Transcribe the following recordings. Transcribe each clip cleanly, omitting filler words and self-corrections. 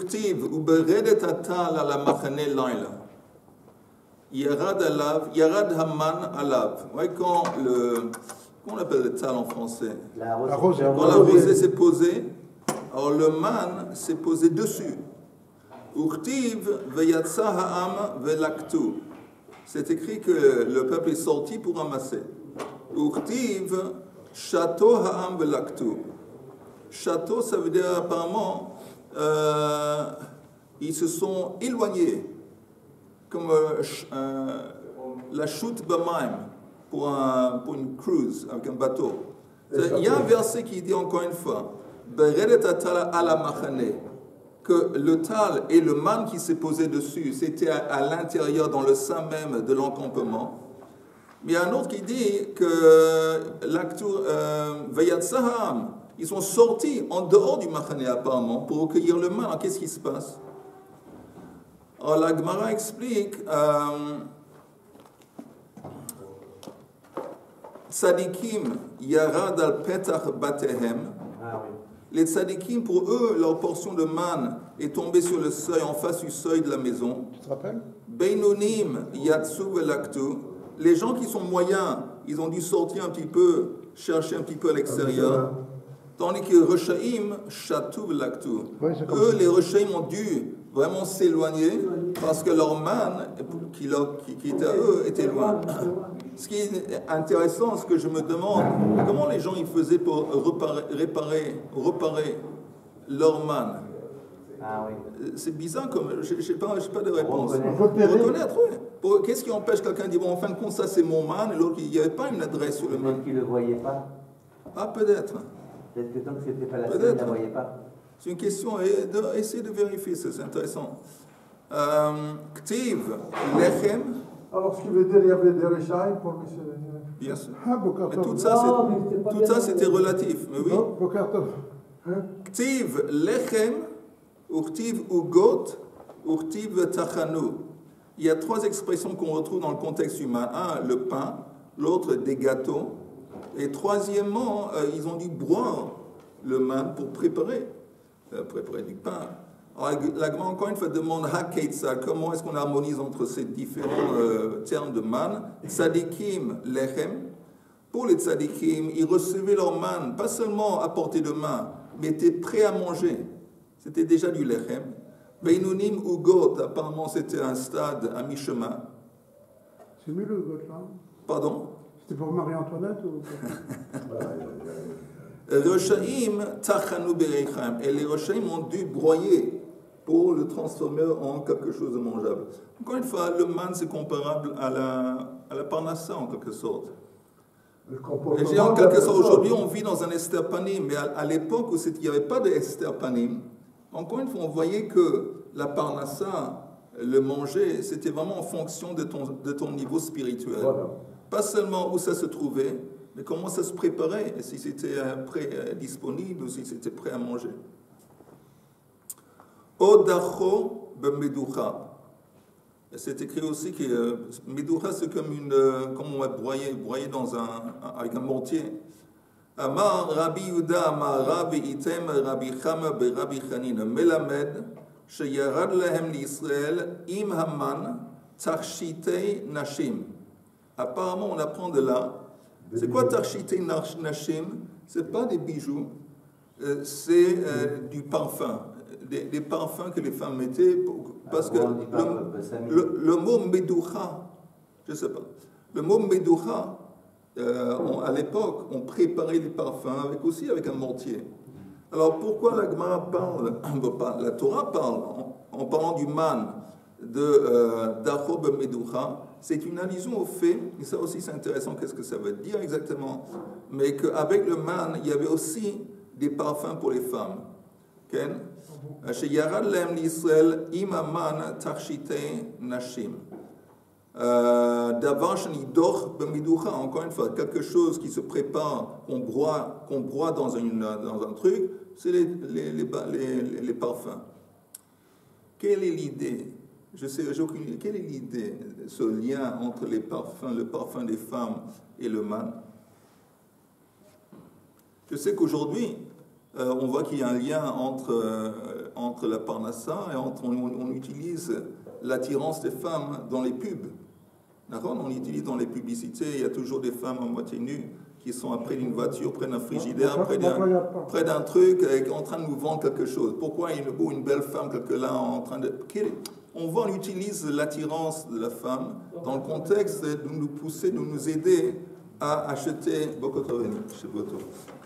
uktiv uberedet atal ala machane laila. Yarad Haman alav. Vous voyez quand comment on appelle le tal en français? La rosée. Quand la rosée s'est posée, alors le man s'est posé dessus. Uktiv veyatsa ha'am velaktu. C'est écrit que le peuple est sorti pour ramasser. Uktiv château ha'am velaktu. Château, ça veut dire apparemment ils se sont éloignés, comme la chute Bamaim pour une cruise avec un bateau. Il y a un verset qui dit encore une fois que le tal et le man qui s'est posé dessus, c'était à l'intérieur, dans le sein même de l'encampement. Mais il y a un autre qui dit que ils sont sortis en dehors du Machane apparemment pour recueillir le man. Qu'est-ce qui se passe? Alors la Gemara explique Tzadikim yarad al petach batehem. Les tzadikim, pour eux, leur portion de man est tombée sur le seuil, en face du seuil de la maison. Tu te rappelles? Beinonim yatsu velaktu. Les gens qui sont moyens, ils ont dû sortir un petit peu, chercher un petit peu à l'extérieur. Tandis que Reshaim, Chatu velaktu. Eux, les Reshaim ont dû vraiment s'éloigner parce que leur man qui était à eux était loin. Ce qui est intéressant, ce que je me demande, comment les gens ils faisaient pour réparer leur man. Ah oui. C'est bizarre, comme je n'ai pas de réponse. Reconnaître, oui. Qu'est-ce qui empêche quelqu'un de dire, bon, en fin de compte, ça c'est mon man, et l'autre, il n'y avait pas une adresse sur le man. Peut-être qu'il ne le voyait pas. Ah, peut-être. Peut-être que tant que c'était pas la scène, il ne la voyait pas. C'est une question, essayez de vérifier, c'est intéressant. Ktiv, lechem. Alors, ce qui veut dire qu'il y avait des réchailles pour monsieur. Bien sûr. Mais tout ça, c'était relatif. Mais oui. Ktiv, lechem, uktiv, ugot, uktiv, tachanu. Il y a trois expressions qu'on retrouve dans le contexte humain. Un, le pain. L'autre, des gâteaux. Et troisièmement, ils ont dû boire le man pour préparer du pain. Alors, la Gemara, encore une fois, demande Hakeitsa, comment est-ce qu'on harmonise entre ces différents termes de man. Tzadikim, lechem. Pour les tzadikim, ils recevaient leur man, pas seulement à portée de main, mais étaient prêts à manger. C'était déjà du lechem. Beinunim ugot, apparemment c'était un stade à mi-chemin. C'est mieux le ugot là? Pardon? C'était pour Marie-Antoinette ou... Reshaim tachanu berechaim. Et les Reshaim ont dû broyer pour le transformer en quelque chose de mangeable. Encore une fois, le man c'est comparable à la parnassa en quelque sorte. Et en quelque sorte, aujourd'hui on vit dans un Esther Panim, mais à l'époque où il n'y avait pas de Esther Panim, encore une fois on voyait que la parnassa, le manger, c'était vraiment en fonction de ton niveau spirituel. Voilà. Pas seulement où ça se trouvait, mais comment ça se préparait, et si c'était disponible ou si c'était prêt à manger. Odacho b'meducha. C'est écrit aussi que meducha c'est comme comme on va broyer avec un mortier. Amar Rabbi Yuda Amar Rabbi Item Rabbi Chama Rabbi Chanina Melamed sheyarad lehem l'Israël im haman tarshitei nashim. Apparemment on apprend de là. C'est quoi tarshitei nashim? C'est pas des bijoux, c'est du parfum. Des parfums que les femmes mettaient, parce que le mot meducha, je ne sais pas, le mot meducha, à l'époque, on préparait les parfums avec un mortier. Alors pourquoi la Gemara parle, la Torah parle, en parlant du man, d'Achob meducha, c'est une allusion au fait, et ça aussi c'est intéressant, qu'est-ce que ça veut dire exactement, mais qu'avec le man, il y avait aussi des parfums pour les femmes. Ken? Sheyarad lehem l'Israël imaman tarshitei nashim. Davar shenidoch b'miducha. Encore une fois, quelque chose qui se prépare, qu'on broie dans un truc, c'est les parfums. Quelle est l'idée? Je sais, j'ai aucune idée. Quelle est l'idée, ce lien entre les parfums, le parfum des femmes et le man? Je sais qu'aujourd'hui, on voit qu'il y a un lien entre entre la parnassa et on utilise l'attirance des femmes dans les pubs. D'accord? On utilise dans les publicités, il y a toujours des femmes à moitié nues qui sont près d'une voiture, près d'un frigidaire, près d'un truc, en train de nous vendre quelque chose. Pourquoi une belle femme, quelque là, en train de... On utilise l'attirance de la femme dans le contexte de nous pousser, de nous aider à acheter beaucoup de revenus.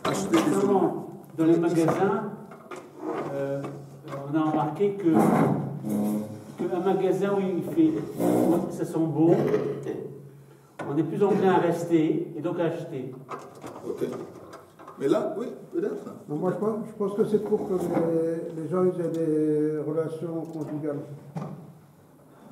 Acheter des choses. Dans les magasins, on a remarqué qu'un magasin où ça sent bon, on est plus enclin à rester et donc à acheter. Ok. Mais là, oui, peut-être. Moi, je pense que c'est pour que les gens aient des relations conjugales.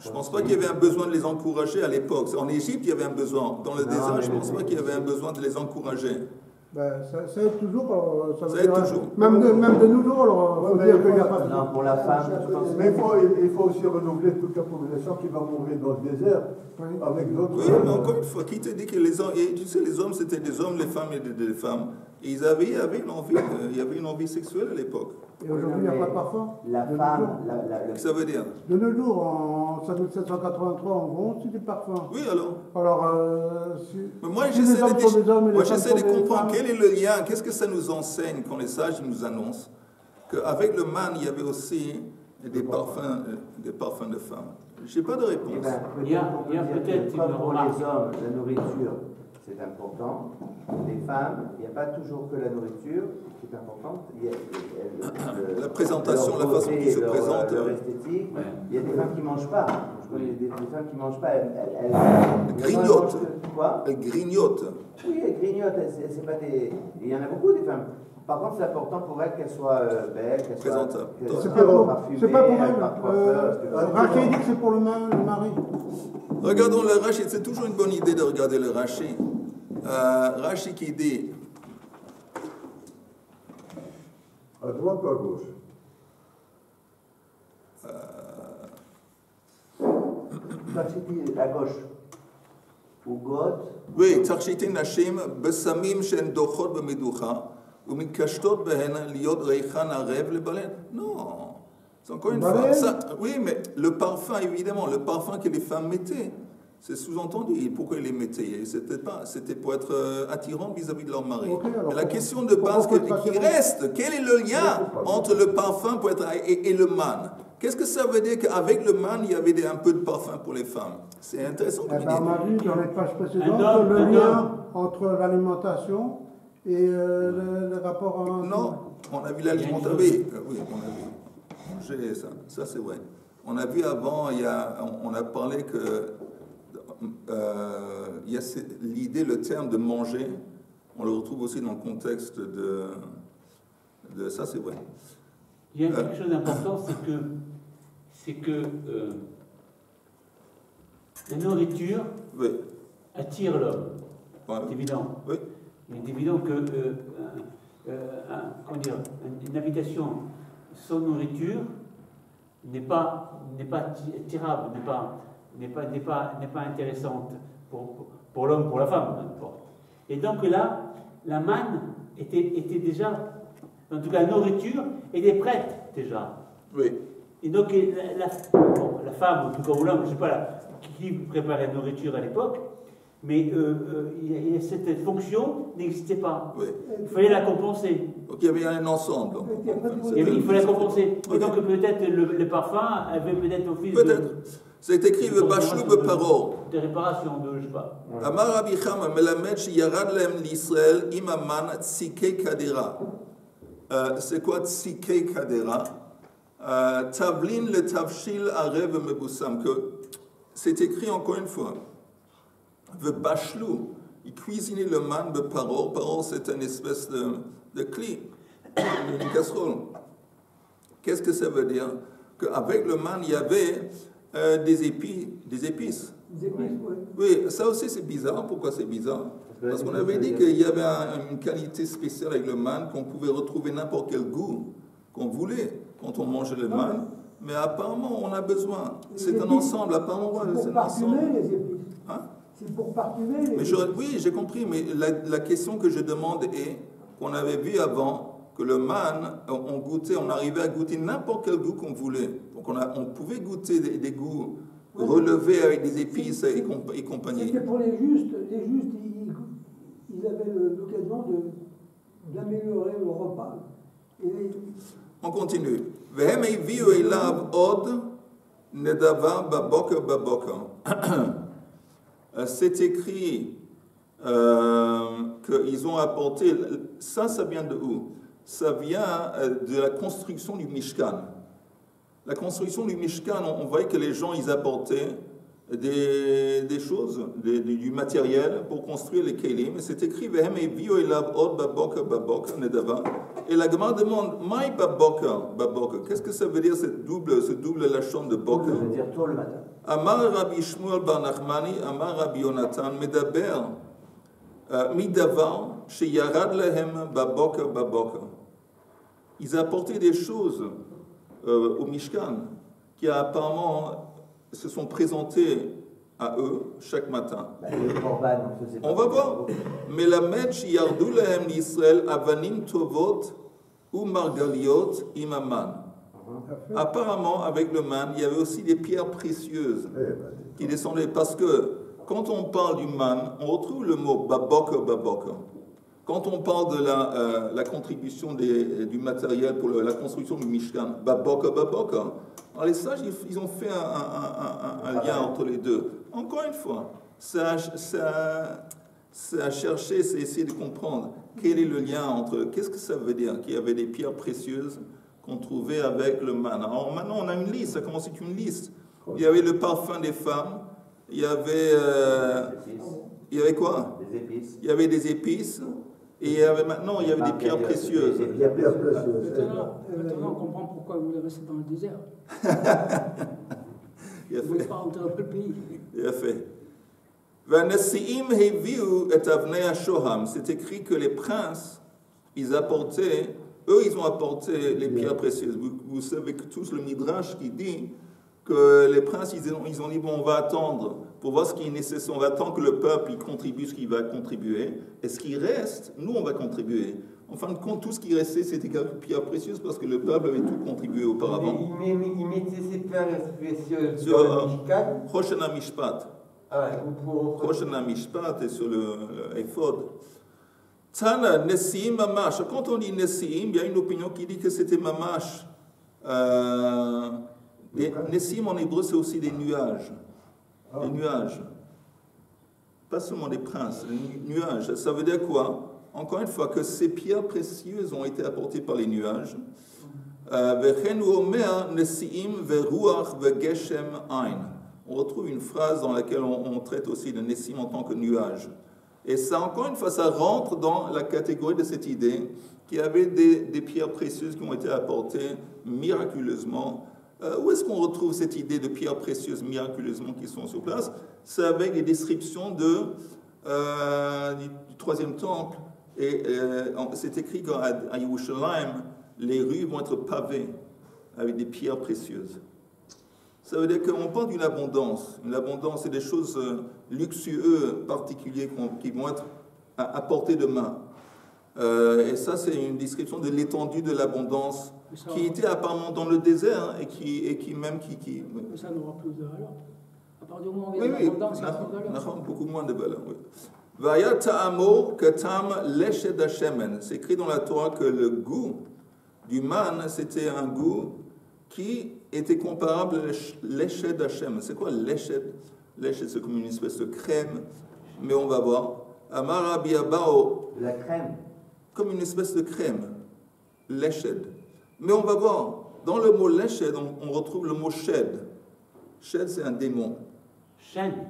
Je ne pense pas qu'il y avait un besoin de les encourager à l'époque. En Égypte, il y avait un besoin. Dans le désert, je ne pense pas qu'il y avait un besoin de les encourager. Ben, ça aide toujours. Ça aide toujours. Même de nos jours, alors, faut dire qu'il n'y a pas de... Non, pour la femme, je pense. Mais il faut aussi renouveler toute la population qui va mourir dans le désert avec d'autres... Oui, mais encore une fois, qui te dit que les hommes... Et tu sais, les hommes, c'était des hommes, les femmes, et des femmes. Et il y avait une envie sexuelle à l'époque. Et aujourd'hui, il n'y a pas de parfum. La femme... Qu'est-ce que ça veut dire? De nos jours, en 1783, en gros, c'est du parfum. Oui, alors. Alors, mais moi, j'essaie de comprendre quel est le lien, qu'est-ce que ça nous enseigne quand les sages nous annoncent qu'avec le man, il y avait aussi des parfums de femmes. Je n'ai pas de réponse. Il y a peut-être pour les hommes, la nourriture, c'est important. Les femmes, il n'y a pas toujours que la nourriture qui est importante. Il y a la présentation, la façon dont ils se présentent. Leur esthétique. Ouais. Il y a des femmes qui ne mangent pas. Je connais des femmes qui ne mangent pas. Elles grignotent. Quoi? Elles grignotent. Oui, elles grignotent. C'est pas des... Il y en a beaucoup, des femmes. Par contre, c'est important pour elles qu'elles soient belles, qu'elles soient parfumées. C'est pas pour elles. Rachid dit que c'est pour le mari. Regardons le Rachid. C'est toujours une bonne idée de regarder le Rachid. Rachid qui dit... À droite ou à gauche? À gauche. Ou God. Oui, Tarchitin Nashim, Besamim Shen Dochot Bemeducha, ou Mikashtot Behen, Liot Reichan Arev le Balen. Non. C'est encore une fois. Ça, oui, mais le parfum, évidemment, le parfum que les femmes mettaient, c'est sous-entendu. Pourquoi ils les mettaient? C'était pour être attirant vis-à-vis de leur mari. Okay, la question de base qui reste, quel est le lien entre le parfum pour être, et le man? Qu'est-ce que ça veut dire qu'avec le man, il y avait un peu de parfum pour les femmes? C'est intéressant. On a vu dans les pages précédentes le lien entre l'alimentation et le rapport à... Non, on a vu l'alimentation. Oui, on a vu. Ça c'est vrai. On a vu avant, on a parlé que il y a l'idée, le terme de manger, on le retrouve aussi dans le contexte de ça, c'est vrai. Il y a quelque chose d'important, c'est que la nourriture attire l'homme. C'est évident. Oui. Il est évident que une habitation sans nourriture n'est pas attirable, n'est pas intéressante pour l'homme, pour la femme, n'importe. Et donc là, la manne était déjà, en tout cas la nourriture était prête déjà. Oui. Et donc la femme, en tout cas ou l'homme, je ne sais pas qui préparait la nourriture à l'époque, mais cette fonction n'existait pas. Oui. Il fallait la compenser. Donc il y avait un ensemble. Il fallait la compenser. Et donc peut-être le parfum avait peut-être office c'est écrit le bachelou de parole. De réparation, je ne sais pas. Amar Rabbi Chama melamed sheyarad lehem l'Israël imaman tzikei kadera. C'est quoi tzikei kadera? Tavlin le tavshil arev meboussam. C'est écrit encore une fois. Le bachelou, il cuisinait le man de parole. Parole, c'est une espèce de clé, une casserole. Qu'est-ce que ça veut dire? Qu'avec le man, il y avait des épices. Des épices, oui. Oui, ça aussi c'est bizarre. Pourquoi c'est bizarre? Parce qu'on avait dit qu'il y avait une qualité spéciale avec le man, qu'on pouvait retrouver n'importe quel goût qu'on voulait quand on mangeait le man. Mais apparemment, on a besoin. C'est un ensemble. Apparemment, c'est un ensemble. Les épices. Hein? C'est pour parfumer les épices. Oui, j'ai compris. Mais la question que je demande est qu'on avait vu avant que le man, on arrivait à goûter n'importe quel goût qu'on voulait. Donc on pouvait goûter des goûts relevés avec des épices et compagnie. C'était pour les justes, ils avaient l'occasion d'améliorer le repas. On continue. Vehem eviu elav od nedava baboker baboker. C'est écrit qu'ils ont apporté. Ça vient de où? Ça vient de la construction du Mishkan. La construction du Mishkan, on voyait que les gens, ils apportaient des choses, du matériel pour construire les kelim. C'est écrit Vehem eviu elav od baboker baboker nedava. Et la Gemara demande Maï baboker baboker. Qu'est-ce que ça veut dire ce double lachon de boker? Ça veut dire tôt le matin. Amar Rabbi Shmuel bar Nachmani, Amar Rabbi Yonatan, Medaber Midavar sheyarad lehem baboker baboker. Ils apportaient des choses au Mishkan qui apparemment se sont présentées à eux chaque matin. On va voir. Mais la Melamed yardu lehem l'Israël avanim tovot ou margaliot imaman. Apparemment, avec le man, il y avait aussi des pierres précieuses qui descendaient. Parce que quand on parle du man, on retrouve le mot baboker baboker. Quand on parle de la contribution du matériel pour la construction du Mishkan, baboker baboker, alors les sages, ils ont fait un lien entre les deux. Encore une fois, c'est à chercher, c'est essayer de comprendre quel est le lien entre... Qu'est-ce que ça veut dire qu'il y avait des pierres précieuses qu'on trouvait avec le man? Alors maintenant, on a une liste, ça commence avec une liste. Il y avait le parfum des femmes, il y avait quoi? Des épices. Il y avait des épices, et maintenant, il y avait des pierres précieuses. Maintenant, on comprend pourquoi vous voulez rester dans le désert. Il a Vous ne voulez fait. pas rentrer dans le pays. Il a fait. C'est écrit que les princes, ils apportaient, ils ont apporté les pierres précieuses. Vous savez que tous le Midrash qui dit que les princes, ils ont dit, bon, on va attendre pour voir ce qui est nécessaire, on va attendre que le peuple il contribue ce qu'il va contribuer, et ce qui reste, nous, on va contribuer. En fin de compte, tout ce qui restait, c'était quelques pierres précieuses parce que le peuple avait tout contribué auparavant. Il mettait ces pierres précieuses Sur dans le Mishkan. Roshana Mishpat. Roshana Mishpat et sur le Ephod. Tana, Nessiim Mamash. Quand on dit Nessiim, il y a une opinion qui dit que c'était Mamash. Nessiim en hébreu, c'est aussi des nuages. Des nuages. Pas seulement des princes, des nuages. Ça veut dire quoi? Encore une fois, que ces pierres précieuses ont été apportées par les nuages. On retrouve une phrase dans laquelle on traite aussi de Nessim en tant que nuage. Et ça, encore une fois, ça rentre dans la catégorie de cette idée qu'il y avait des pierres précieuses qui ont été apportées miraculeusement. Où est-ce qu'on retrouve cette idée de pierres précieuses miraculeusement qui sont sur place? C'est avec les descriptions du troisième temple. Et c'est écrit qu'à Yerushalayim, les rues vont être pavées avec des pierres précieuses. Ça veut dire qu'on parle d'une abondance. Une abondance, c'est des choses luxueuses, particulières, qui vont être à portée de main. Et ça, c'est une description de l'étendue de l'abondance qui était apparemment dans le désert et qui même... Mais ça n'aura plus de valeur. À partir du moment où il y a Oui, de l'abondance, ça n'a plus de valeur. beaucoup moins de valeur, oui. C'est écrit dans la Torah que le goût du man, c'était un goût qui était comparable à l'Eshed Hashem. C'est quoi l'Eshed? L'Eshed, c'est comme une espèce de crème, mais on va voir. Amar Rabbi Abao. La crème. Comme une espèce de crème. L'Eshed. Mais on va voir. Dans le mot l'Eshed, on retrouve le mot Shed. Shed, c'est un démon.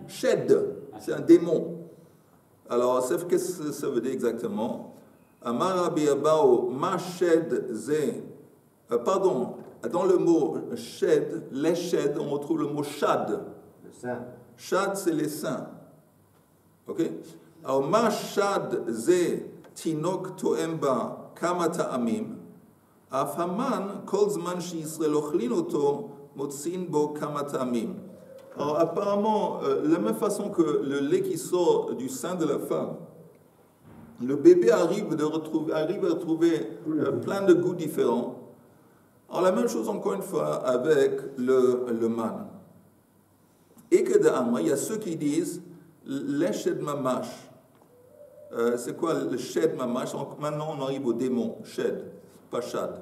Shed, c'est un démon. Alors, qu'est-ce que ça veut dire exactement? Amar Rabbi Abao, ma shed ze. Pardon, dans le mot shed, les shed, on retrouve le mot shad. Le sein. Shad, c'est les seins. Ok? Alors, ma shad ze tinok toemba kamata amim. Afaman kol zman shi Yisrael ochlin oto motzin bo kamata amim. Alors, apparemment, de la même façon que le lait qui sort du sein de la femme, le bébé arrive à retrouver plein de goûts différents. Alors la même chose encore une fois avec le man. Et que il y a ceux qui disent l'éched mamash. C'est quoi le shed mamash? Maintenant on arrive au démon, shed, pas shad.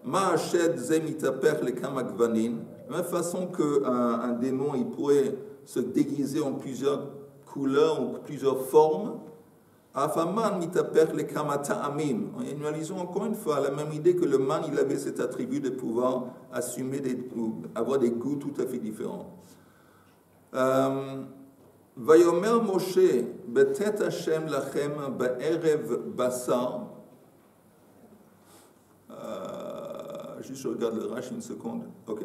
Ma shed zemitaper le kamakvanin. De la même façon qu'un démon il pourrait se déguiser en plusieurs couleurs ou plusieurs formes. Afaman mitaper le kamata amim. Nous analysons encore une fois la même idée que le man il avait cet attribut de pouvoir assumer avoir des goûts tout à fait différents. Vayomer Moshe betet Hashem lachem ba'erev basar. Juste je regarde le Rashi une seconde. Ok.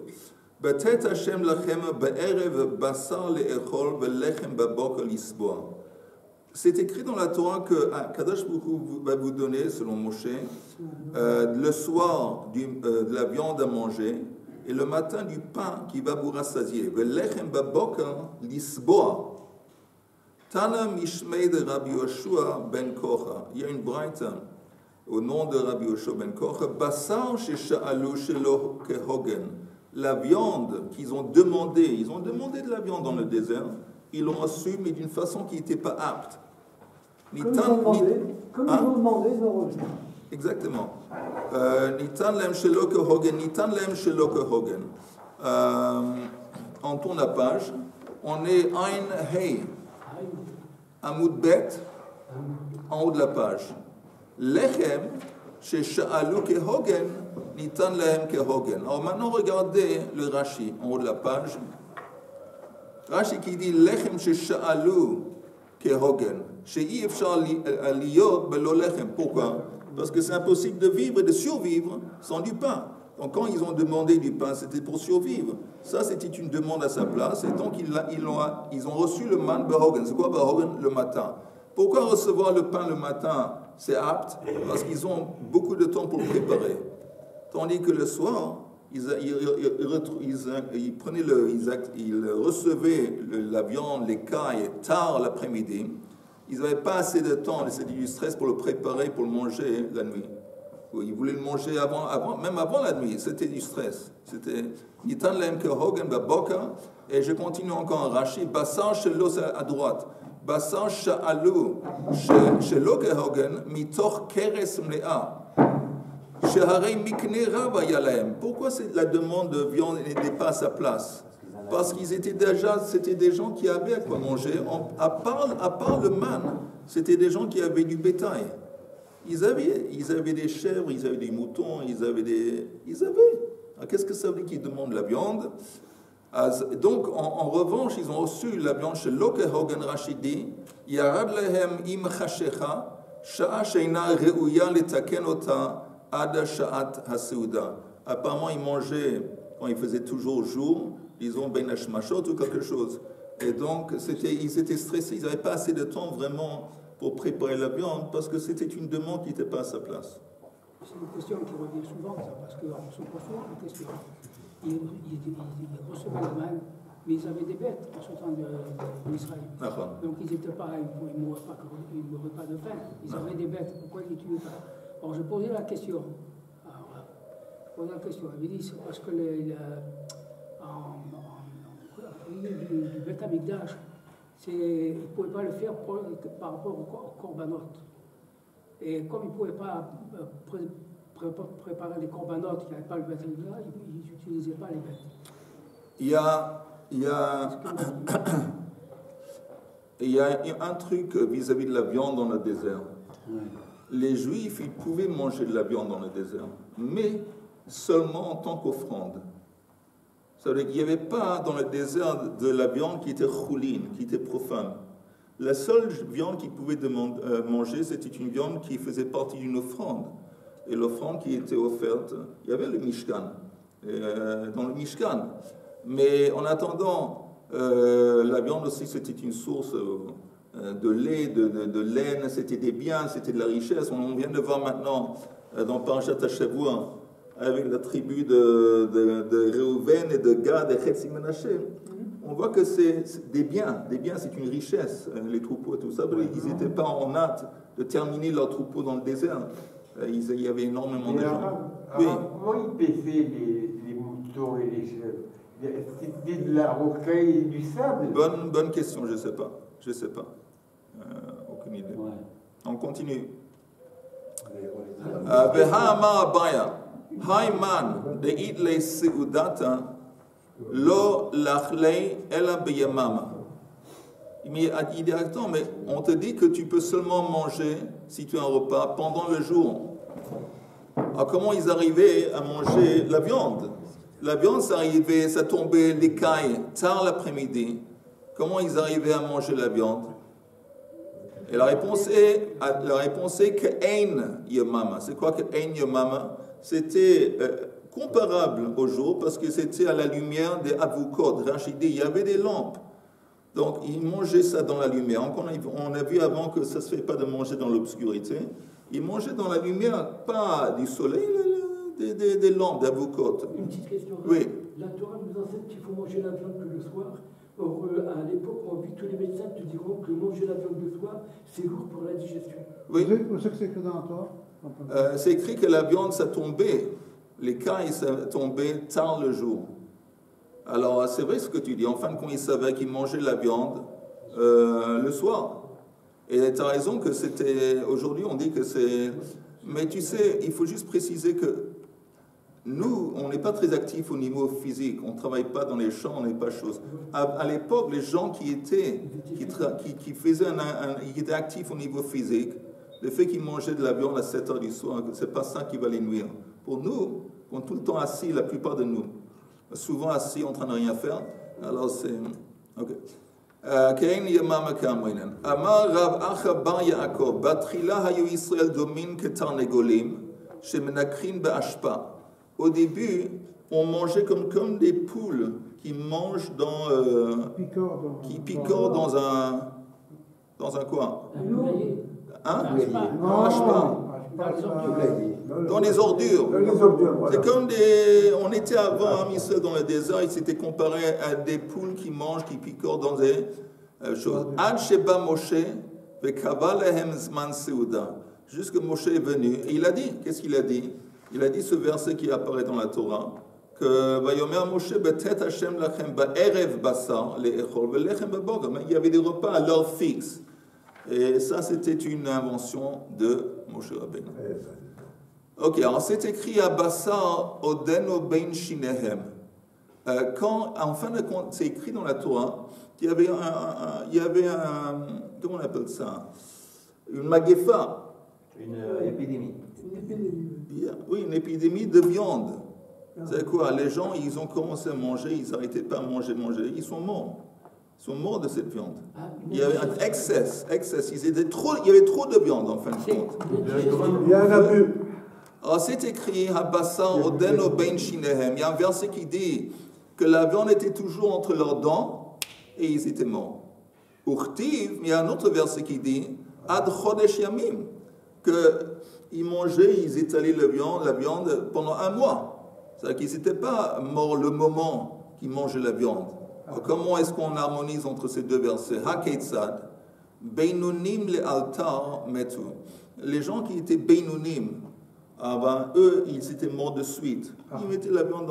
Betet Hashem lachem ba'erev basar le'echol ve'lechem ba'boker lisboa. C'est écrit dans la Torah que Kadosh Baruch Hu va vous donner, selon Moshe, le soir de la viande à manger et le matin du pain qui va vous rassasier. Ve'lechem ba'boker lisboa. Tana Mishmei de Rabbi Yoshua ben Kocha. Il y a une braïta au nom de Rabbi Yoshua ben Kocha. Basar shesha'alu shelo kehogen. La viande qu'ils ont demandé, ils ont demandé de la viande dans le désert, ils l'ont reçue, mais d'une façon qui n'était pas apte. Comme ils ont demandé, ils ont reçu. Exactement. Nitan lem shelo kehogen, nitan lem shelo kehogen. On tourne la page. On est Ein Hei. Amoud Bet, en haut de la page. Lechem, chez Sha'alu kehogen, nitan lehem kehogen. Alors maintenant, regardez le Rashi, en haut de la page. Rashi qui dit Lechem chez Sha'alu kehogen. Chez Ifshar aliyot belo lechem. Pourquoi? Parce que c'est impossible de vivre et de survivre sans du pain. Donc quand ils ont demandé du pain, c'était pour survivre. Ça, c'était une demande à sa place. Et donc, ils ont reçu le man behogen. C'est quoi behogen? Le matin. Pourquoi recevoir le pain le matin? C'est apte. Parce qu'ils ont beaucoup de temps pour le préparer. Tandis que le soir, ils recevaient la viande, les cailles, tard l'après-midi. Ils n'avaient pas assez de temps, c'était du stress pour le préparer, pour le manger la nuit. Ils voulaient le manger même avant la nuit, c'était du stress. C'était Nitan lehem kehogen baboka, et je continue encore en Rashi, Basar shelo à droite, Basar sha'alu shelo kehogen mitoch keres mlea, sheharei mikne rava yalahem. Pourquoi la demande de viande n'était pas à sa place? Parce c'était des gens qui avaient à quoi manger. À part le man, c'était des gens qui avaient du bétail. Ils avaient des chèvres, ils avaient des moutons, ils avaient. Alors, qu'est-ce que ça veut dire qu'ils demandent la viande? Donc, en revanche, ils ont reçu la viande chez Lokehogen Rashidi, Yarad lehem im chashecha, sha'a sheina re'uya letaken ota ada sha'at haseuda. Apparemment, ils mangeaient, quand il faisait toujours jour, disons ben hashmashot ou quelque chose. Et donc, ils étaient stressés, ils n'avaient pas assez de temps vraiment pour préparer la viande, parce que c'était une demande qui n'était pas à sa place. C'est une question qui revient souvent, ça, parce qu'on se pose souvent la question. Ils recevaient la manne, mais ils avaient des bêtes en sortant d'Israël. Donc ils n'étaient pas, ils ne mouraient pas de faim. Ils avaient des bêtes, pourquoi ils ne les tuaient pas? Alors je posais la question. Il dit c'est parce que du Beth Amikdash, ils ne pouvaient pas le faire par rapport au korbanot. Et comme ils ne pouvaient pas préparer les korbanot, il n'y avait pas le Beth Amikdash, ils n'utilisaient pas les bêtes. Il y a un truc vis-à-vis de la viande dans le désert. Les Juifs, ils pouvaient manger de la viande dans le désert, mais seulement en tant qu'offrande. Ça veut dire qu'il n'y avait pas dans le désert de la viande qui était chouline, qui était profane. La seule viande qu'ils pouvaient manger, c'était une viande qui faisait partie d'une offrande. Et l'offrande qui était offerte, il y avait le Mishkan, dans le Mishkan. Mais en attendant, la viande aussi, c'était une source de lait, de laine, c'était des biens, c'était de la richesse. On vient de voir maintenant dans Parashat Hashavua, avec la tribu de Reuven et de Gad et Chetzi Menaché. on voit que c'est des biens, c'est une richesse, les troupeaux et tout ça. Ils n'étaient pas en hâte de terminer leur troupeau dans le désert. Il y avait énormément de gens. Oui. Comment ils pêchaient les moutons et les chèvres? C'était de la rocaille et du sable? Bonne question, je ne sais pas. Aucune idée. Ouais. On continue. Hayman de itle seudata lo lachlei ela beyamama. Mais il dit attends, mais on te dit que tu peux seulement manger si tu as un repas pendant le jour. Alors comment ils arrivaient à manger la viande? La viande, ça tombait l'écaille tard l'après-midi. Comment ils arrivaient à manger la viande? Et la réponse est que Ein Yamama. C'est quoi que Ein Yamama? C'était comparable au jour parce que c'était à la lumière des Avukot, Rachidi. Il y avait des lampes. Donc ils mangeaient ça dans la lumière. On a vu avant que ça ne se fait pas de manger dans l'obscurité. Ils mangeaient dans la lumière, pas du soleil, des lampes d'Avukot. Une petite question. Oui. La Torah nous enseigne qu'il faut manger la viande que le soir. Or, à l'époque, on vit tous les médecins te diront que manger la viande le soir, c'est lourd pour la digestion. Oui. Où c'est que c'est écrit dans la Torah? C'est écrit que la viande, ça tombait. Les cailles, ça tombait tard le jour. Alors, c'est vrai ce que tu dis. En fin de compte, ils savaient qu'ils mangeaient la viande le soir. Et tu as raison que c'était... Aujourd'hui, on dit que c'est... Mais tu sais, il faut juste préciser que nous, on n'est pas très actifs au niveau physique. On ne travaille pas dans les champs, on n'est pas chose. À l'époque, les gens qui étaient actifs au niveau physique, le fait qu'ils mangeaient de la viande à 7 heures du soir, ce n'est pas ça qui va les nuire. Pour nous, on est tout le temps assis, la plupart de nous, souvent assis en train de rien faire, alors c'est... Ok. Kein yamama kamrinan. Amar Rav Acha bar Yaakov, Batrila hayu Israël domin ketarnegolim, shemenakrin be'ashpa. Au début, on mangeait comme des poules qui mangent qui picorent dans un quoi? Hein? Dans les ordures. C'est comme on était avant à Israël dans le désert, il s'était comparé à des poules qui mangent, qui picorent dans des choses. Ad sheba Moshe vekava lehem zman seuda. Jusque Moshe est venu et il a dit, qu'est-ce qu'il a dit? Il a dit ce verset qui apparaît dans la Torah, que Vayomer Moshe betet Hashem lachem ba'erev basar le'echol ve'lechem ba'boga. Il y avait des repas à l'heure fixe. Et ça, c'était une invention de Moshe Rabbeinu. Ok, alors c'est écrit à Bassar Odeno Ben Shinehem. Quand, en fin de compte, c'est écrit dans la Torah qu'il y avait un comment on appelle ça? Une magefa. Une épidémie. Oui, une épidémie de viande. C'est quoi? Les gens, ils ont commencé à manger, ils n'arrêtaient pas à manger. Ils sont morts. Ils sont morts de cette viande. Il y avait un excès. Il y avait trop de viande, en fin de compte. Il y a un abus. Alors, c'est écrit, Habassar Odeno Ben Shinehem. Il y a un verset qui dit que la viande était toujours entre leurs dents et ils étaient morts. Urtiv, il y a un autre verset qui dit Ad Chodesh Yamim, qu'ils mangeaient, ils étalaient la viande pendant un mois. C'est-à-dire qu'ils n'étaient pas morts le moment qu'ils mangeaient la viande. Alors, comment est-ce qu'on harmonise entre ces deux versets? Hakeitzad, Beinunim le altar metu. Les gens qui étaient Beinunim, eux, ils étaient morts de suite. Ils mettaient la viande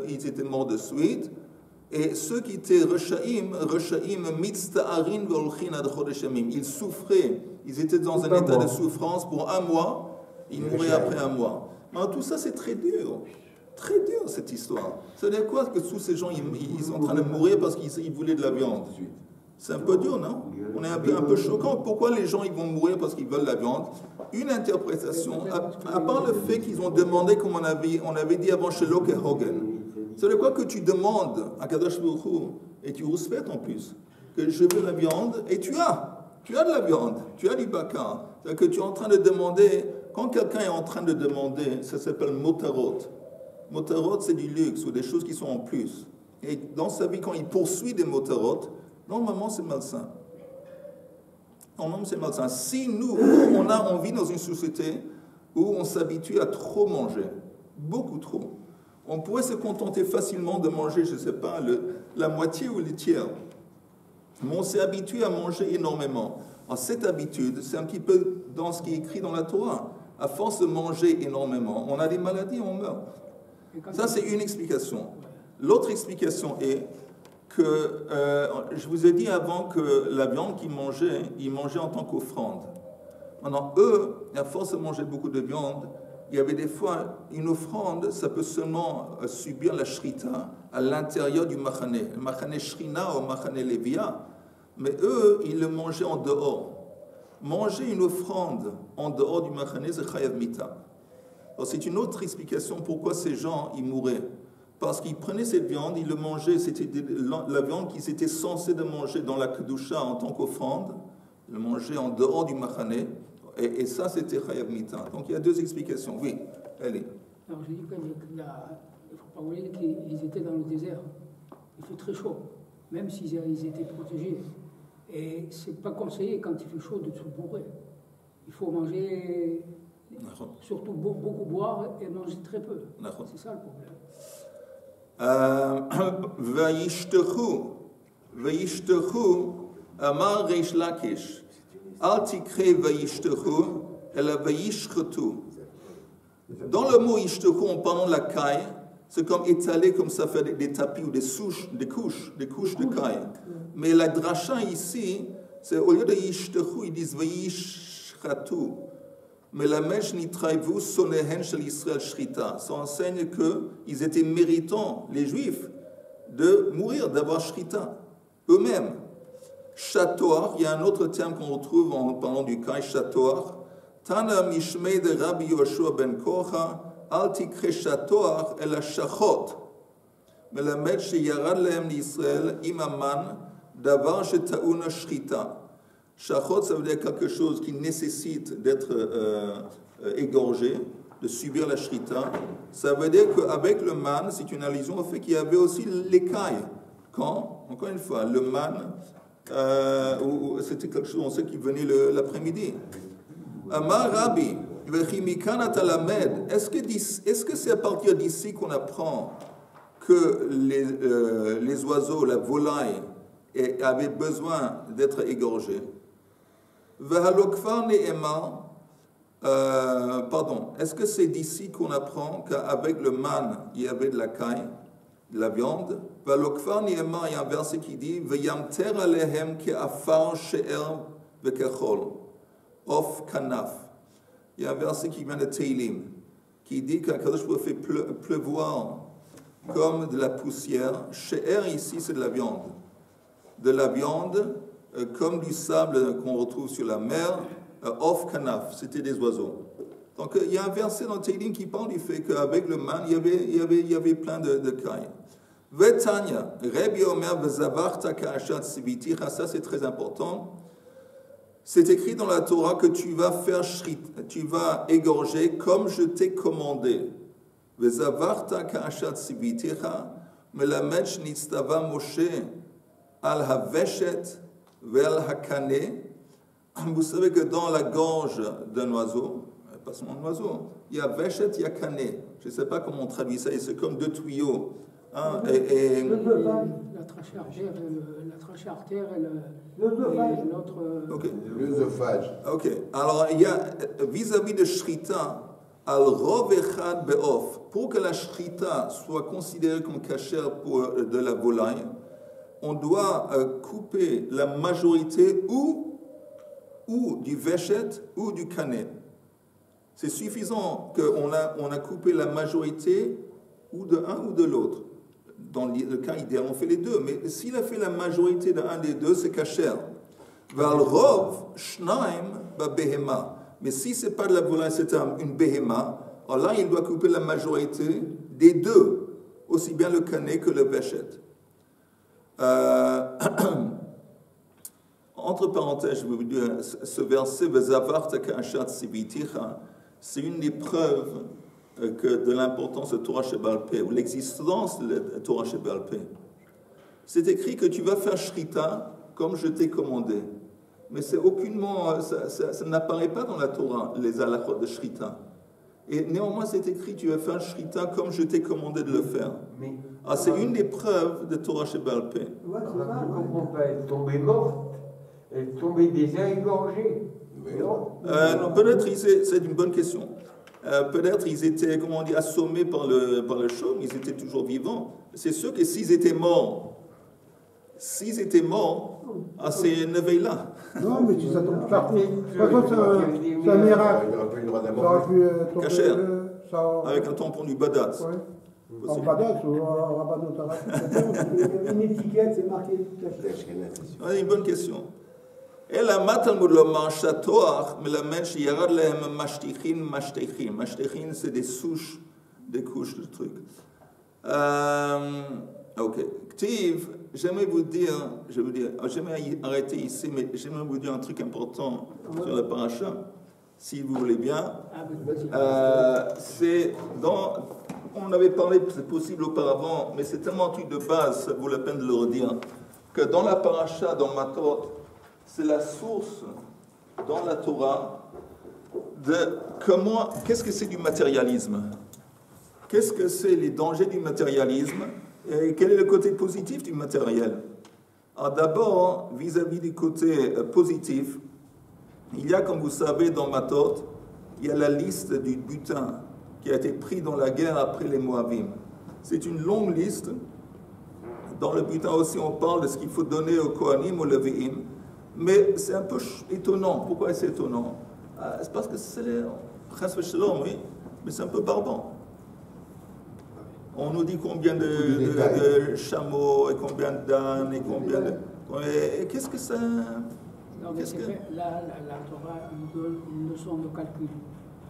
ils étaient morts de suite. Et ceux qui étaient Reshaim mitzta'arin ve'olchin ad chodesh yamim. Ils souffraient. Ils étaient dans un état de souffrance pour un mois. Ils mouraient après un mois. Alors, tout ça, c'est très dur. Très dur, cette histoire. Ça veut dire quoi que tous ces gens, ils sont en train de mourir parce qu'ils voulaient de la viande? C'est un peu dur, non? On est un peu choquant. Pourquoi les gens, ils vont mourir parce qu'ils veulent la viande? Une interprétation, à part le fait qu'ils ont demandé, comme on avait dit avant chez Locke et Hogan, ça veut dire quoi que tu demandes à Kadosh Baruch Hu, et tu respectes en plus, que je veux la viande, et tu as de la viande, tu as du bakar. C'est-à-dire que tu es en train de demander, quand quelqu'un est en train de demander, ça s'appelle motarot. Motarot, c'est du luxe ou des choses qui sont en plus. Et dans sa vie, quand il poursuit des motarot, normalement, c'est malsain. Normalement, c'est malsain. Si nous, on vit dans une société où on s'habitue à trop manger, beaucoup trop, on pourrait se contenter facilement de manger, je ne sais pas, la moitié ou le tiers. Mais on s'est habitué à manger énormément. Alors, cette habitude, c'est un petit peu dans ce qui est écrit dans la Torah. À force de manger énormément, on a des maladies, on meurt. Ça, c'est une explication. L'autre explication est que, je vous ai dit avant que la viande qu'ils mangeaient, ils mangeaient en tant qu'offrande. Maintenant, eux, à force de manger beaucoup de viande, il y avait des fois, une offrande, ça peut seulement subir la shrita à l'intérieur du machane. Le machane shrina ou machane levia. Mais eux, ils le mangeaient en dehors. Manger une offrande en dehors du machane, c'est chayav mita. Alors, c'est une autre explication pourquoi ces gens, ils mouraient. Parce qu'ils prenaient cette viande, ils le mangeaient, c'était la viande qu'ils étaient censés de manger dans la kedusha en tant qu'offrande, ils le mangeaient en dehors du machane. Et ça, c'était chayav mita. Donc, il y a deux explications. Oui, allez. Alors, je dis qu'il ne faut pas oublier qu'ils étaient dans le désert. Il fait très chaud, même s'ils étaient protégés. Et ce n'est pas conseillé quand il fait chaud de se bourrer. Il faut manger, surtout beaucoup boire et manger très peu. C'est ça le problème. Vayishtechu, Amar Reish Lakish. Al tikre vayishtechu, ela vayishchetu. Dans le mot yishtechu, en parlant de la caille, c'est comme étaler comme ça, faire des tapis ou des couches de caille. Mais la dracha ici, c'est au lieu de yishtechu, ils disent vayishchatu. Mais la mèche nitraivu sonehen shel Israël shrita. Ça enseigne qu'ils étaient méritants, les Juifs, de mourir, d'avoir shrita, eux-mêmes. Chatoar, il y a un autre terme qu'on retrouve en parlant du kai, chatoar. Tana mishmei de Rabbi Yoshua ben Kocha, al tikre chatoar el shachot. Melamed sheyarad lehem l'Israël imaman davar shetauna shrita. Shachot, ça veut dire quelque chose qui nécessite d'être égorgé, de subir la shrita. Ça veut dire qu'avec le man, c'est une allusion au fait qu'il y avait aussi l'écaille. Quand, encore une fois, le man, c'était quelque chose, on sait qu'il venait l'après-midi. Amar Rabbi, est-ce que c'est à partir d'ici qu'on apprend que les oiseaux, la volaille, avaient besoin d'être égorgés? Est-ce que c'est d'ici qu'on apprend qu'avec le man, il y avait de la caille, de la viande? Il y a un verset qui dit V'yamter alehem ke'afar she'er v'kechol of kanaf. Il y a un verset qui vient de Teilim qui dit qu'Akadosh Baruch Hu fait pleuvoir comme de la poussière. She'er ici c'est de la viande. De la viande comme du sable qu'on retrouve sur la mer. Of kanaf, c'était des oiseaux. Donc il y a un verset dans Teilim qui parle du fait qu'avec le man, il y avait plein de cailles. Vetanya, Rabbi Omer vezavarta ka'ashat siviticha, ça c'est très important. C'est écrit dans la Torah que tu vas égorger comme je t'ai commandé. Vezavarta ka'ashat siviticha, melamed shnitztava Moshe al haveshet ve'al hakane. Vous savez que dans la gorge d'un oiseau, pas seulement un oiseau, il y a veshet, il y a canet. Je ne sais pas comment on traduit ça, c'est comme deux tuyaux. Hein, la trachée artère et l'autre... L'œsophage. Ok. Alors, il y a, vis-à-vis de Shrita, al rov echad be'of, pour que la Shrita soit considérée comme cachère pour de la volaille, on doit couper la majorité ou du veshet ou du canet. C'est suffisant qu'on a coupé la majorité ou de un ou de l'autre. Dans le cas idéal, on fait les deux. Mais s'il a fait la majorité d'un des deux, c'est kasher. Val rov shnaim ba behema. Mais si c'est pas de la volaille, c'est une behema, alors là, il doit couper la majorité des deux, aussi bien le canet que le veshet. Entre parenthèses, je vais vous dire, ce verset, c'est une des preuves de l'importance de Torah Sheba'al Peh, ou l'existence de Torah Sheba'al Peh. C'est écrit que tu vas faire Shrita comme je t'ai commandé. Mais c'est aucunement, ça n'apparaît pas dans la Torah, les halachot de Shrita. Et néanmoins, c'est écrit, tu vas faire un shrita comme je t'ai commandé de le faire. C'est une des preuves de Torah Sheba'al Peh. Je ne comprends pas, elle est tombée morte, elle est tombée déjà égorgée. Peut-être, c'est une bonne question. Peut-être ils étaient, comment on dit, assommés par le chaume, ils étaient toujours vivants. C'est sûr que s'ils étaient morts, c'est une veille-là. Non, mais tu t'attends pas. C'est un miracle. Il n'aurait pas eu le droit de la Ça aurait pu tomber. Cachère. Avec un tampon du Badatz. Ouais. En Badatz ou en Rabbanout. Une étiquette, c'est marqué cachère. C'est une bonne question. אלא מה תלמוד לומר שהתואר מלמד שירד להם משטיחים. משטיחים c'est des souches, des couches de trucs. Ok. Ktiv, j'aimerais arrêter ici, mais j'aimerais vous dire un truc important sur la paracha, si vous voulez bien. On avait parlé, c'est possible auparavant, mais c'est tellement un truc de base, ça vaut la peine de le redire, que dans la paracha, dans Matot, c'est la source dans la Torah de qu'est-ce que c'est du matérialisme, qu'est-ce que c'est les dangers du matérialisme et quel est le côté positif du matériel. Alors d'abord, vis-à-vis du côté positif, il y a, comme vous savez, dans Matot, il y a la liste du butin qui a été pris dans la guerre après les Moabim. C'est une longue liste. Dans le butin aussi, on parle de ce qu'il faut donner aux Kohanim, aux Levi'im. Mais c'est un peu étonnant. Pourquoi c'est étonnant? C'est parce que c'est oui, mais c'est un peu barbant. On nous dit combien de chameaux, et combien d'ânes, et combien de... Et qu'est-ce que ça... Non, mais c'est vrai, là, la Torah nous donne une leçon de calcul.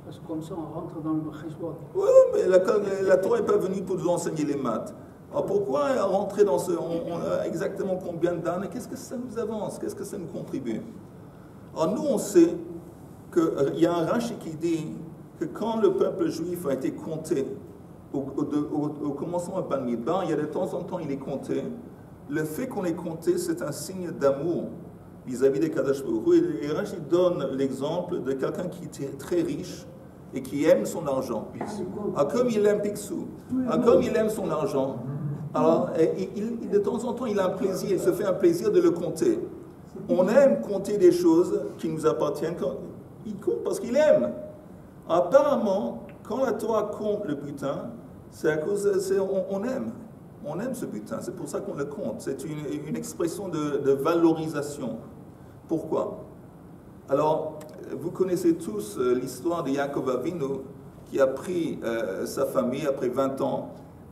Parce que comme ça, on rentre dans le Cheshbon. Oui, mais la Torah n'est pas venue pour nous enseigner les maths. Alors pourquoi rentrer dans ce... On a exactement combien d'ânes et qu'est-ce que ça nous avance? Qu'est-ce que ça nous contribue? Alors nous, on sait qu'il y a un Rashi qui dit que quand le peuple juif a été compté au commencement de Bamidbar, il y a de temps en temps, il est compté. Le fait qu'on ait compté, c'est un signe d'amour vis-à-vis des Kadosh Baruch Hu. Et Rashi donne l'exemple de quelqu'un qui était très riche et qui aime son argent. Comme il aime Picsou, comme il aime son argent, alors de temps en temps, il a un plaisir, il se fait un plaisir de le compter. On aime compter des choses qui nous appartiennent, il compte parce qu'il aime. Apparemment, quand la Torah compte le butin, c'est à cause on aime. On aime ce butin, c'est pour ça qu'on le compte. C'est une expression de valorisation. Pourquoi? Alors, vous connaissez tous l'histoire de Yaakov Avinu qui a pris sa famille après 20 ans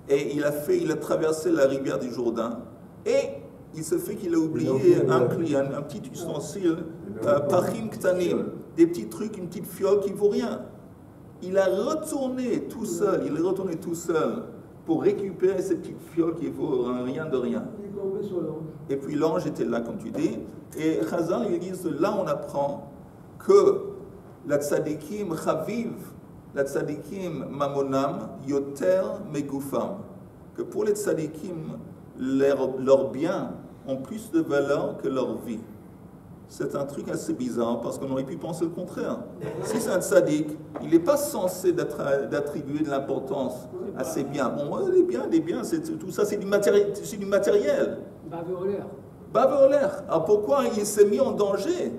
et il a traversé la rivière du Jourdain et il se fait qu'il a oublié un petit ustensile, pachim ktanim, des petits trucs, une petite fiole qui ne vaut rien. Il est retourné tout seul pour récupérer cette petite fiole qui ne vaut rien de rien. Et puis l'ange était là, comme tu dis. Et Chazal, ils disent, là on apprend que la tzadikim chaviv, la tzadikim mamonam, yoter megufam. Que pour les tzadikim, leurs biens ont plus de valeur que leur vie. C'est un truc assez bizarre parce qu'on aurait pu penser le contraire. Si c'est un tzaddik, il n'est pas censé d'attribuer de l'importance à ses biens. Bon, les biens, tout ça, c'est du matériel. Bave au l'air. Alors pourquoi il s'est mis en danger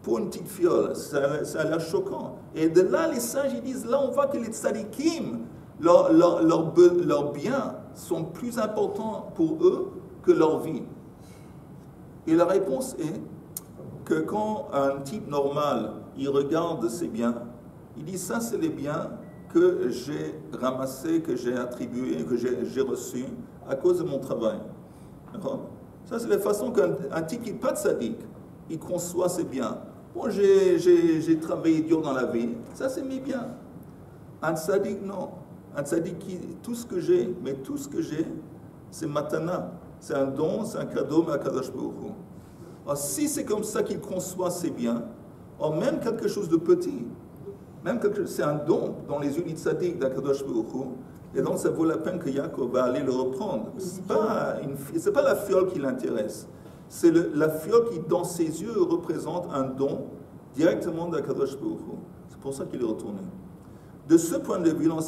pour une petite fiole? Ça a l'air choquant. Et de là, les sages, ils disent, là, on voit que les tzadikim, leurs biens sont plus importants pour eux que leur vie. Et la réponse est que quand un type normal, il regarde ses biens, il dit, ça, c'est les biens que j'ai ramassés, que j'ai attribués, que j'ai reçus à cause de mon travail. D'accord? Ça, c'est la façon qu'un type qui n'est pas tzaddik, il conçoit ses biens. Bon, j'ai travaillé dur dans la vie, ça, c'est mes biens. Un tzaddik, non. Un tzaddik, tout ce que j'ai, c'est matana. C'est un don, c'est un cadeau, mais à Kadosh Baruch Hu. Alors, si c'est comme ça qu'il conçoit ses biens, or même quelque chose de petit, c'est un don dans les yeux du tzaddik d'Akadosh Baruch Hu, et donc ça vaut la peine que Yaakov va aller le reprendre. C'est pas la fiole qui l'intéresse, c'est la fiole qui, dans ses yeux, représente un don directement d'Akadosh Baruch Hu. C'est pour ça qu'il est retourné. De ce point de vue, dans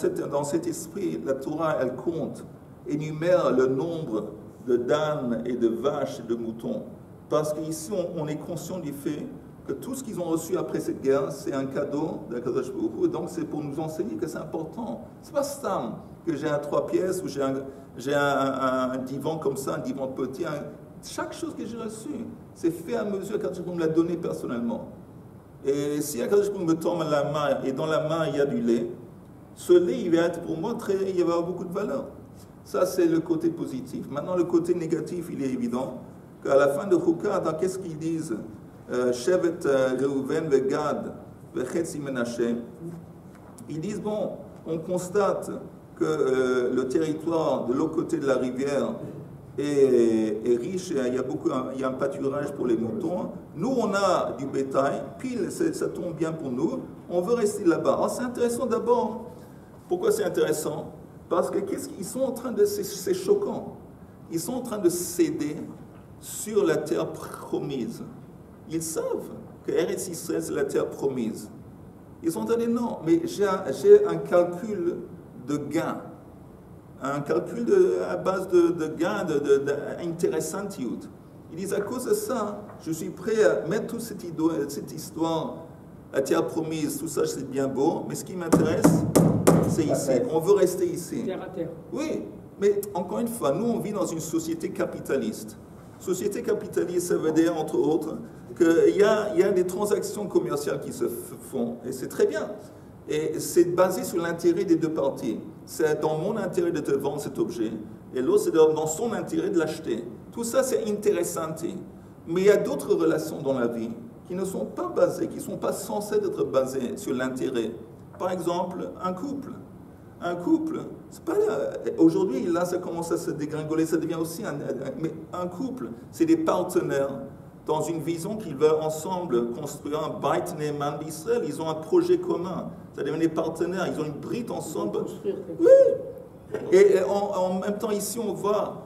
cet esprit, la Torah, elle compte, énumère le nombre de d'ânes et de vaches et de moutons. Parce qu'ici, on est conscient du fait que tout ce qu'ils ont reçu après cette guerre, c'est un cadeau d'Akadosh Baruch Hu. Donc, c'est pour nous enseigner que c'est important. C'est pas stam que j'ai un 3 pièces ou j'ai un divan comme ça, un divan petit. Chaque chose que j'ai reçue, c'est fait à mesure qu'Akadosh Baruch Hu me l'a donné personnellement. Et si Akadosh Baruch Hu me tend la main et dans la main il y a du lait, ce lait il va être pour moi il va avoir beaucoup de valeur. Ça c'est le côté positif. Maintenant le côté négatif, il est évident qu'à la fin de Chukat, qu'est-ce qu'ils disent? Shevet Reuven Vegad Vechetzi Menashe. Ils disent bon, on constate que le territoire de l'autre côté de la rivière est riche, il y a un pâturage pour les moutons. Nous, on a du bétail, pile, ça tombe bien pour nous, on veut rester là-bas. Alors, c'est intéressant d'abord. Pourquoi c'est intéressant? Parce que qu'est-ce qu'ils sont en train de... C'est choquant. Ils sont en train de céder sur la terre promise. Ils savent que Eretz Israël, c'est la terre promise. Ils sont en train de dire non, mais j'ai un calcul de gain. Un calcul à base de gain, d'intéressantiout. Ils disent à cause de ça, je suis prêt à mettre toute cette histoire, la terre promise, tout ça c'est bien beau, mais ce qui m'intéresse, c'est ici. On veut rester ici. Terre à terre. Oui, mais encore une fois, nous on vit dans une société capitaliste. Société capitaliste, ça veut dire entre autres qu'il y a des transactions commerciales qui se font, et c'est très bien. Et c'est basé sur l'intérêt des deux parties. C'est dans mon intérêt de te vendre cet objet, et l'autre, c'est dans son intérêt de l'acheter. Tout ça, c'est intéressant. Mais il y a d'autres relations dans la vie qui ne sont pas basées, qui ne sont pas censées être basées sur l'intérêt. Par exemple, un couple. Un couple, c'est pas aujourd'hui, là, ça commence à se dégringoler, ça devient aussi mais un couple, c'est des partenaires dans une vision qu'ils veulent ensemble construire un Beit Ne'eman d'Israël. Ils ont un projet commun. Ça devient des partenaires. Ils ont une bride ensemble. Oui. Et en même temps, ici, on voit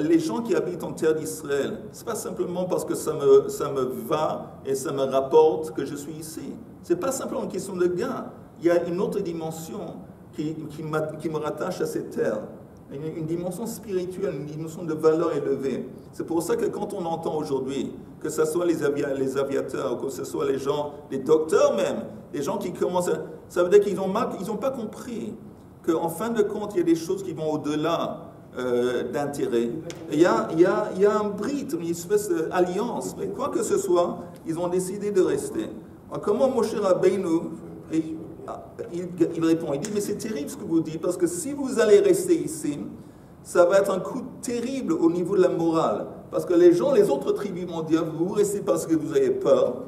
les gens qui habitent en terre d'Israël. C'est pas simplement parce que ça me va et ça me rapporte que je suis ici. C'est pas simplement une question de gain. Il y a une autre dimension qui me rattache à cette terre. Une dimension spirituelle, une dimension de valeur élevée. C'est pour ça que quand on entend aujourd'hui, que ce soit les aviateurs, que ce soit les gens, les docteurs même, les gens qui commencent ça veut dire qu'ils n'ont pas compris qu'en fin de compte, il y a des choses qui vont au-delà d'intérêt. Il y a un bride, une espèce d'alliance, mais quoi que ce soit, ils ont décidé de rester. Alors, comment Moshe Rabbeinu, il répond, il dit, mais c'est terrible ce que vous dites, parce que si vous allez rester ici, ça va être un coup terrible au niveau de la morale. Parce que les autres tribus vont dire, vous restez parce que vous avez peur,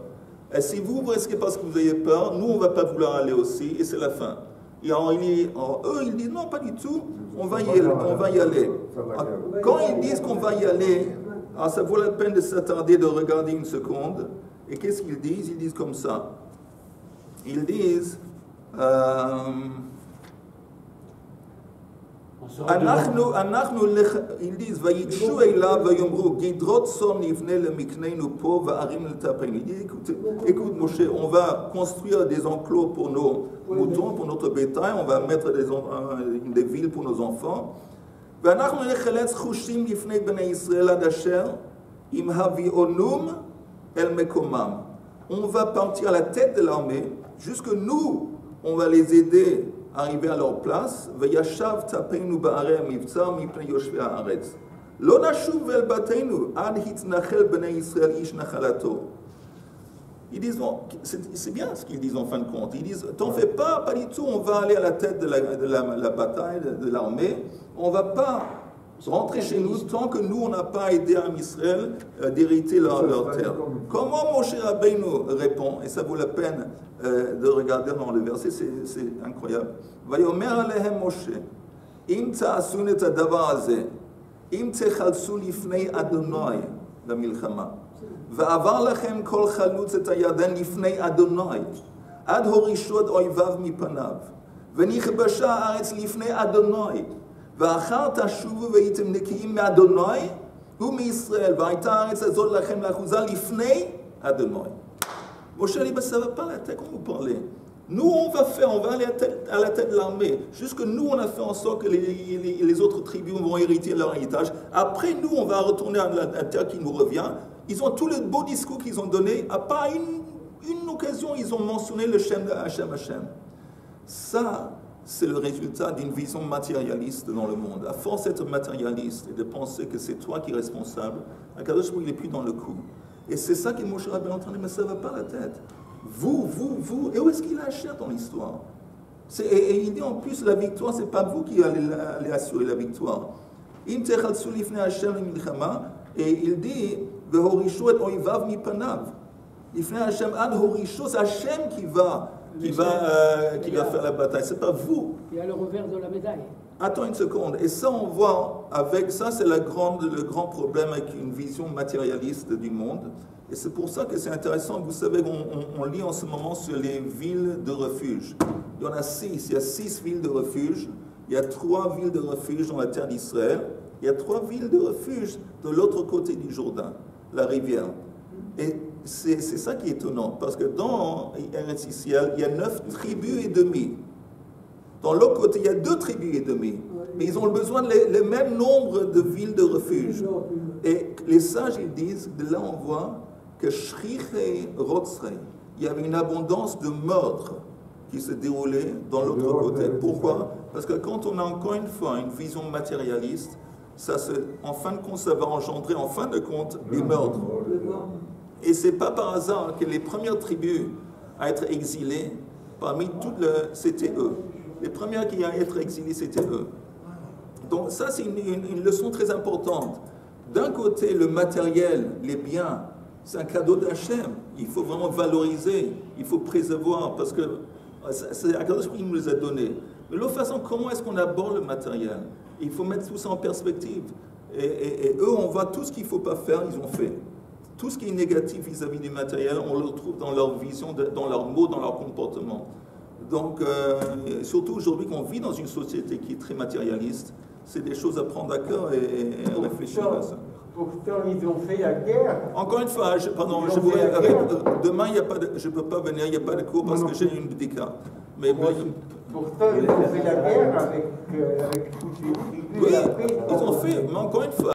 et si vous restez parce que vous avez peur, nous on ne va pas vouloir aller aussi, et c'est la fin. Et eux, ils disent, non, pas du tout, on va y aller. Quand ils disent qu'on va y aller, alors ça vaut la peine de s'attarder, de regarder une seconde, et qu'est-ce qu'ils disent? Ils disent comme ça. Ils disent, ils disent, écoute Moshe, on va construire des enclos pour nos moutons, pour notre bétail, on va mettre des villes pour nos enfants. On va partir à la tête de l'armée, jusque nous, on va les aider à arriver à leur place. Vayashav tapeinu ba'arei mivtzar mipnei yoshvei haaretz. Lo nashuv el bateinu ad hitnachel bnei Israël ish nachalato. Ils disent, bon, c'est bien ce qu'ils disent en fin de compte. Ils disent, t'en fais pas du tout, on va aller à la tête de la bataille, de l'armée. On va pas rentrer chez nous tant que nous, on n'a pas aidé à Israël d'hériter leur terre. Comment Moshe Rabbeinu répond, et ça vaut la peine de regarder dans le verset, c'est incroyable. Vayomer alehem Moshe, im ta'asun et hadavar hazeh, im techalsu lifnei Adonai למלחמה, ועבר לכם כל חלוץ את הירדן לפני אדוני, עד הורישו את אויביו מפניו, ונכבשה הארץ לפני אדוני, ואחר תשובו והייתם נקיים מאדוני ומישראל, והייתה הארץ הזאת לכם לאחוזה לפני אדוני. Moshe ne savait pas la tête qu'on nous parlait. Nous, on va aller à la tête de l'armée. Jusque nous, on a fait en sorte que les autres tribus vont hériter leur héritage. Après, nous, on va retourner à la terre qui nous revient. Ils ont tout le beau discours qu'ils ont donné. À part une occasion, ils ont mentionné le Shem de Hachem. Ça, c'est le résultat d'une vision matérialiste dans le monde. À force d'être matérialiste et de penser que c'est toi qui es responsable, Akadosh Baruch Hu, il n'est plus dans le coup. Et c'est ça que Moshe Rabbeinu est en train de dire, mais ça ne va pas la tête. Vous. Et où est-ce qu'il achète dans l'histoire? Et il dit en plus, la victoire, ce n'est pas vous qui allez assurer la victoire. Et il dit, c'est Hachem qui va faire la bataille, ce n'est pas vous. Il y a le revers de la médaille. Attends une seconde. Et ça, on voit avec ça, c'est le grand problème avec une vision matérialiste du monde. Et c'est pour ça que c'est intéressant. Vous savez, on lit en ce moment sur les villes de refuge. Il y en a 6. Il y a 6 villes de refuge. Il y a 3 villes de refuge dans la terre d'Israël. Il y a 3 villes de refuge de l'autre côté du Jourdain, la rivière. Et c'est ça qui est étonnant. Parce que dans Eretz Israël, il y a 9 tribus et demie. Dans l'autre côté, il y a 2 tribus et demie. Mais ils ont besoin le même nombre de villes de refuge. Et les sages, ils disent, de là on voit que Shriche Rotzrei, il y avait une abondance de meurtres qui se déroulait dans l'autre côté. Pourquoi? Parce que quand on a encore une fois une vision matérialiste, en fin de compte, ça va engendrer en fin de compte des meurtres. Et c'est pas par hasard que les premières tribus à être exilées, parmi toutes, c'était eux. Les premières qui à être exilées, c'était eux. Donc ça, c'est une leçon très importante. D'un côté, le matériel, les biens, c'est un cadeau d'Hachem. Il faut vraiment valoriser, il faut préserver, parce que c'est Akadosh qui nous les a donnés. Mais de l'autre façon, comment est-ce qu'on aborde le matériel? Il faut mettre tout ça en perspective. Et eux, on voit tout ce qu'il ne faut pas faire, ils ont fait. Tout ce qui est négatif vis-à-vis du matériel, on le retrouve dans leur vision, dans leurs mots, dans leur comportement. Donc, surtout aujourd'hui qu'on vit dans une société qui est très matérialiste, c'est des choses à prendre à cœur et réfléchir à ça. Pourtant, ils ont fait la guerre. Encore une fois, demain, je ne peux pas venir, il n'y a pas de cours parce que j'ai une bdika. Mais pourtant, ils ont fait la guerre avec toutes les tribus. Oui, ils ont fait, mais encore une fois,